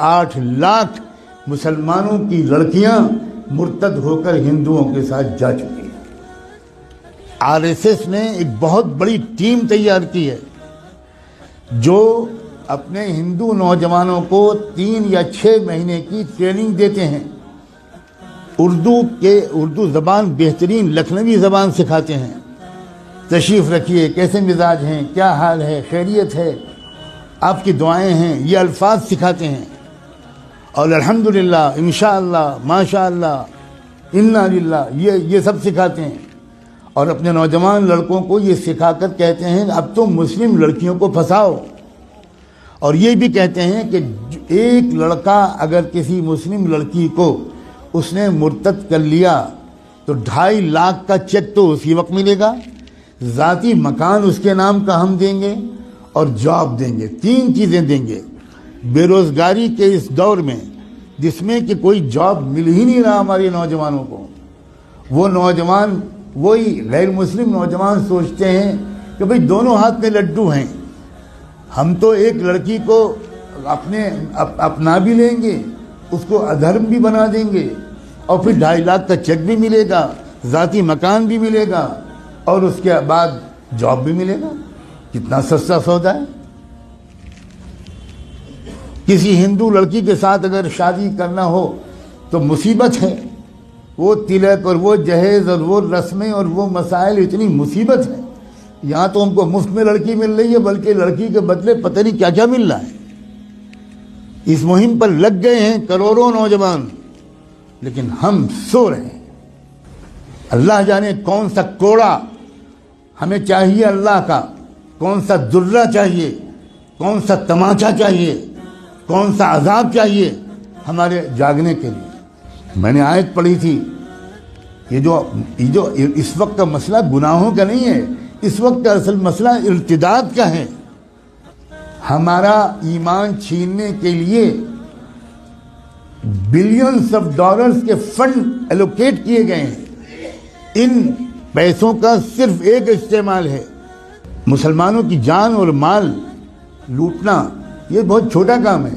8 لاکھ مسلمانوں کی لڑکیاں مرتد ہو کر ہندوؤں کے ساتھ جا چکی ہیں۔ RSS نے ایک بہت بڑی ٹیم تیار کی ہے جو اپنے ہندو نوجوانوں کو 3 یا 6 مہینے کی ٹریننگ دیتے ہیں، اردو زبان بہترین لکھنوی زبان سکھاتے ہیں، تشریف رکھیے، کیسے مزاج ہیں، کیا حال ہے، خیریت ہے، آپ کی دعائیں ہیں، یہ الفاظ سکھاتے ہیں، اور الحمدللہ، انشاءاللہ، ماشاءاللہ، انا للہ، یہ سب سکھاتے ہیں، اور اپنے نوجوان لڑکوں کو یہ سکھا کر کہتے ہیں اب تو مسلم لڑکیوں کو پھنساؤ، اور یہ بھی کہتے ہیں کہ ایک لڑکا اگر کسی مسلم لڑکی کو اس نے مرتد کر لیا تو 2.5 لاکھ کا چیک تو اسی وقت ملے گا، ذاتی مکان اس کے نام کا ہم دیں گے، اور جاب دیں گے، 3 چیزیں دیں گے۔ بے روزگاری کے اس دور میں جس میں کہ کوئی جاب مل ہی نہیں رہا ہمارے نوجوانوں کو، وہ نوجوان، وہی غیر مسلم نوجوان سوچتے ہیں کہ بھئی دونوں ہاتھ میں لڈو ہیں، ہم تو ایک لڑکی کو اپنا بھی لیں گے، اس کو ادھرم بھی بنا دیں گے، اور پھر 2.5 لاکھ کا چیک بھی ملے گا، ذاتی مکان بھی ملے گا، اور اس کے بعد جاب بھی ملے گا۔ کتنا سستا سودا ہے۔ کسی ہندو لڑکی کے ساتھ اگر شادی کرنا ہو تو مصیبت ہے، وہ تلک اور وہ جہیز اور وہ رسمیں اور وہ مسائل، اتنی مصیبت ہے۔ یہاں تو ہم کو مفت میں لڑکی مل رہی ہے، بلکہ لڑکی کے بدلے پتہ نہیں کیا کیا مل رہا ہے۔ اس مہم پر لگ گئے ہیں کروڑوں نوجوان، لیکن ہم سو رہے ہیں۔ اللہ جانے کون سا کوڑا ہمیں چاہیے اللہ کا، کون سا درہ چاہیے، کون سا تماچا چاہیے، کون سا عذاب چاہیے ہمارے جاگنے کے لیے۔ میں نے آیت پڑھی تھی، یہ جو اس وقت کا مسئلہ گناہوں کا نہیں ہے، اس وقت کا اصل مسئلہ ارتداد کا ہے۔ ہمارا ایمان چھیننے کے لیے بلینز آف ڈالرز کے فنڈ ایلوکیٹ کیے گئے ہیں۔ ان پیسوں کا صرف ایک استعمال ہے، مسلمانوں کی جان اور مال لوٹنا۔ یہ بہت چھوٹا کام ہے۔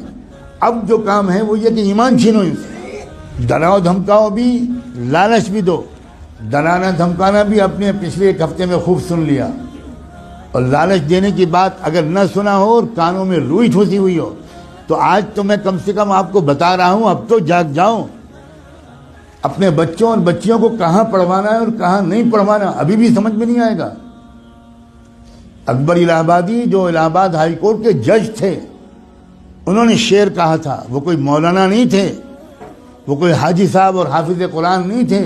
اب جو کام ہے وہ یہ کہ ایمان چھینو ان سے، ڈراؤ دھمکاؤ بھی، لالچ بھی دو۔ ڈرانا دھمکانا بھی آپ نے پچھلے 1 ہفتے میں خوب سن لیا، اور لالچ دینے کی بات اگر نہ سنا ہو اور کانوں میں روئی ٹھوسی ہوئی ہو تو آج تو میں کم سے کم آپ کو بتا رہا ہوں، اب تو جاگ جاؤ۔ اپنے بچوں اور بچیوں کو کہاں پڑھوانا ہے اور کہاں نہیں پڑھوانا ابھی بھی سمجھ میں نہیں آئے گا۔ اکبر الہ آبادی جو الہ آباد ہائی کورٹ کے جج تھے، انہوں نے شعر کہا تھا، وہ کوئی مولانا نہیں تھے، وہ کوئی حاجی صاحب اور حافظ قرآن نہیں تھے،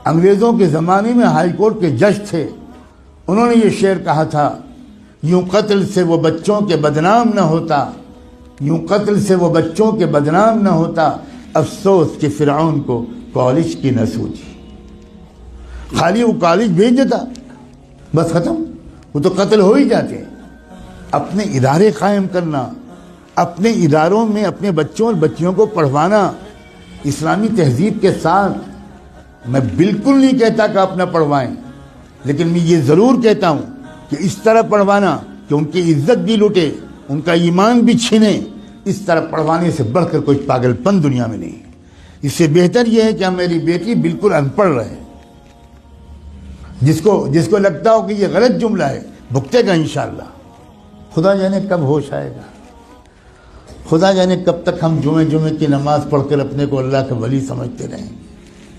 انگریزوں کے زمانے میں ہائی کورٹ کے جج تھے۔ انہوں نے یہ شعر کہا تھا، یوں قتل سے وہ بچوں کے بدنام نہ ہوتا، یوں قتل سے وہ بچوں کے بدنام نہ ہوتا، افسوس کہ فرعون کو کالج کی نہ سوچی۔ خالی وہ کالج بھیج دیتا، بس ختم، وہ تو قتل ہو ہی جاتے۔ اپنے ادارے قائم کرنا، اپنے اداروں میں اپنے بچوں اور بچیوں کو پڑھوانا اسلامی تہذیب کے ساتھ۔ میں بالکل نہیں کہتا کہ آپ نہ پڑھوائیں، لیکن میں یہ ضرور کہتا ہوں کہ اس طرح پڑھوانا کہ ان کی عزت بھی لوٹے، ان کا ایمان بھی چھینے، اس طرح پڑھوانے سے بڑھ کر کوئی پاگل پن دنیا میں نہیں۔ اس سے بہتر یہ ہے کہ میری بیٹی بالکل ان پڑھ رہے، جس کو لگتا ہو کہ یہ غلط جملہ ہے بھگتے گا انشاءاللہ۔ خدا جانے کب ہوش آئے گا، خدا جانے کب تک ہم جمعے کی نماز پڑھ کر اپنے کو اللہ کا ولی سمجھتے رہیں۔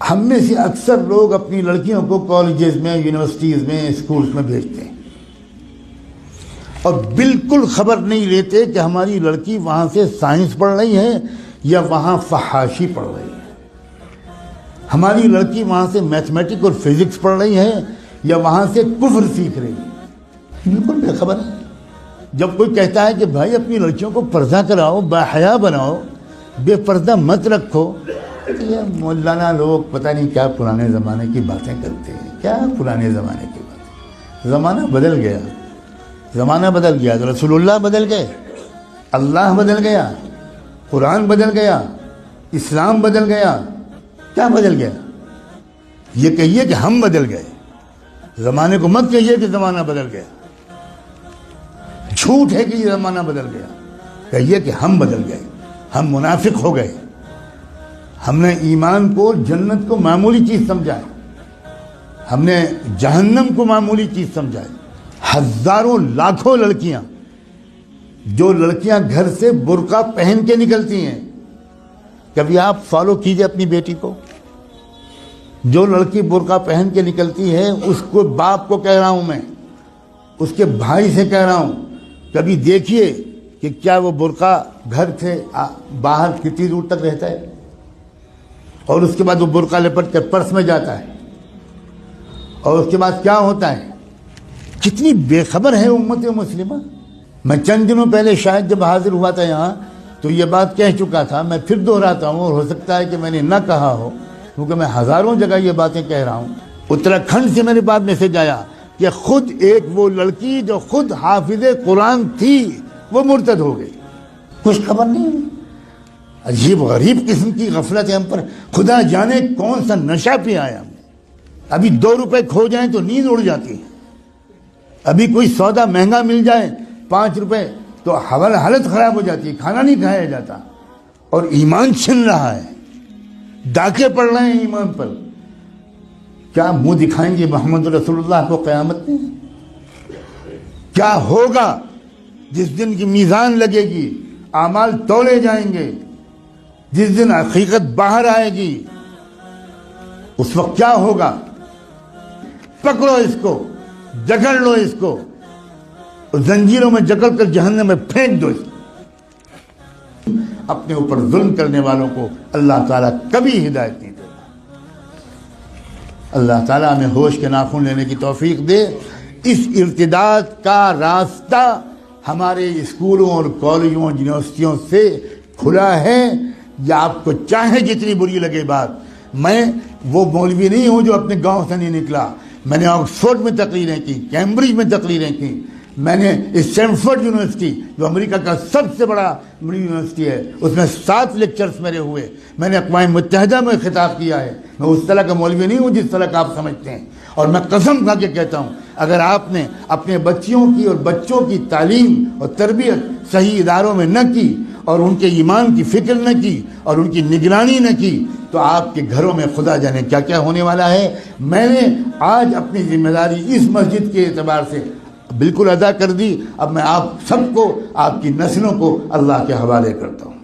ہم میں سے اکثر لوگ اپنی لڑکیوں کو کالجز میں، یونیورسٹیز میں، اسکولز میں بھیجتے ہیں، اور بالکل خبر نہیں لیتے کہ ہماری لڑکی وہاں سے سائنس پڑھ رہی ہے یا وہاں فحاشی پڑھ رہی ہے، ہماری لڑکی وہاں سے میتھمیٹک اور فزکس پڑھ رہی ہے یا وہاں سے کفر سیکھ رہی ہے، بالکل بے خبر ہے۔ جب کوئی کہتا ہے کہ بھائی اپنی لڑکیوں کو پردہ کراؤ، باحیا بناؤ، بے پردہ مت رکھو، یہ مولانا لوگ پتہ نہیں کیا پرانے زمانے کی باتیں کرتے ہیں، کیا پرانے زمانے کی باتیں۔ زمانہ بدل گیا، زمانہ بدل گیا، رسول اللہ بدل گئے، اللہ بدل گیا، قرآن بدل گیا، اسلام بدل گیا، کیا بدل گیا؟ یہ کہیے کہ ہم بدل گئے، زمانے کو مت کہیے کہ زمانہ بدل گیا، جھوٹ ہے کہ یہ زمانہ بدل گیا، کہیے کہ ہم بدل گئے۔ ہم منافق ہو گئے. ہم نے ایمان کو، جنت کو معمولی چیز سمجھا ہے. ہم نے جہنم کو معمولی چیز سمجھا ہے. ہزاروں لاکھوں لڑکیاں، جو لڑکیاں گھر سے برقع پہن کے نکلتی ہیں، کبھی آپ فالو کیجئے اپنی بیٹی کو. جو لڑکی برقع پہن کے نکلتی ہے، اس کو باپ کو کہہ رہا ہوں میں، اس کے بھائی سے کہہ رہا ہوں، کبھی دیکھیے کہ کیا وہ برقع گھر سے باہر کتنی دور تک رہتا ہے، اور اس کے بعد وہ برقع لپٹ کے پرس میں جاتا ہے، اور اس کے بعد کیا ہوتا ہے. کتنی بے خبر ہے امت مسلمہ. میں چند دنوں پہلے شاید جب حاضر ہوا تھا یہاں تو یہ بات کہہ چکا تھا. میں پھر دہراتا ہوں، اور ہو سکتا ہے کہ میں نے نہ کہا ہو، کیونکہ میں ہزاروں جگہ یہ باتیں کہہ رہا ہوں. اتراکھنڈ سے میرے پاس میسج آیا کہ خود ایک وہ لڑکی جو خود حافظ قرآن تھی وہ مرتد ہو گئی. کچھ خبر نہیں ہوئی. عجیب غریب قسم کی غفلت ہے ہم پر. خدا جانے کون سا نشہ پہ آیا ہم نے. ابھی 2 روپے کھو جائیں تو نیند اڑ جاتی ہے. ابھی کوئی سودا مہنگا مل جائے 5 روپے تو حالت خراب ہو جاتی ہے، کھانا نہیں کھایا جاتا. اور ایمان چھن رہا ہے، ڈاکے پڑ رہے ہیں ایمان پر. کیا منہ دکھائیں گے محمد رسول اللہ کو قیامت میں؟ کیا ہوگا جس دن کی میزان لگے گی، اعمال تولے جائیں گے، جس دن حقیقت باہر آئے گی، اس وقت کیا ہوگا؟ پکڑو اس کو، جکڑ لو اس کو، اور زنجیروں میں جکڑ کر جہنم میں پھینک دو اس کو. اپنے اوپر ظلم کرنے والوں کو اللہ تعالیٰ کبھی ہدایت نہیں دیتا. اللہ تعالیٰ ہمیں ہوش کے ناخن لینے کی توفیق دے. اس ارتداد کا راستہ ہمارے اسکولوں اور کالجوں اور یونیورسٹیوں سے کھلا ہے. یا آپ کو چاہے جتنی بری لگے بات، میں وہ مولوی نہیں ہوں جو اپنے گاؤں سے نہیں نکلا. میں نے آکسفورڈ میں تقریریں کی، کیمبرج میں تقریریں کی. میں نے اسٹینفورڈ یونیورسٹی جو امریکہ کا سب سے بڑا یونیورسٹی ہے، اس میں 7 لیکچرز میرے ہوئے. میں نے اقوام متحدہ میں خطاب کیا ہے. میں اس طرح کا مولوی نہیں ہوں جس طرح کا آپ سمجھتے ہیں. اور میں قسم کھا کے کہتا ہوں، اگر آپ نے اپنے بچیوں کی اور بچوں کی تعلیم اور تربیت صحیح اداروں میں نہ کی، اور ان کے ایمان کی فکر نہ کی، اور ان کی نگرانی نہ کی، تو آپ کے گھروں میں خدا جانے کیا کیا ہونے والا ہے. میں نے آج اپنی ذمہ داری اس مسجد کے اعتبار سے بالکل ادا کر دی. اب میں آپ سب کو، آپ کی نسلوں کو اللہ کے حوالے کرتا ہوں.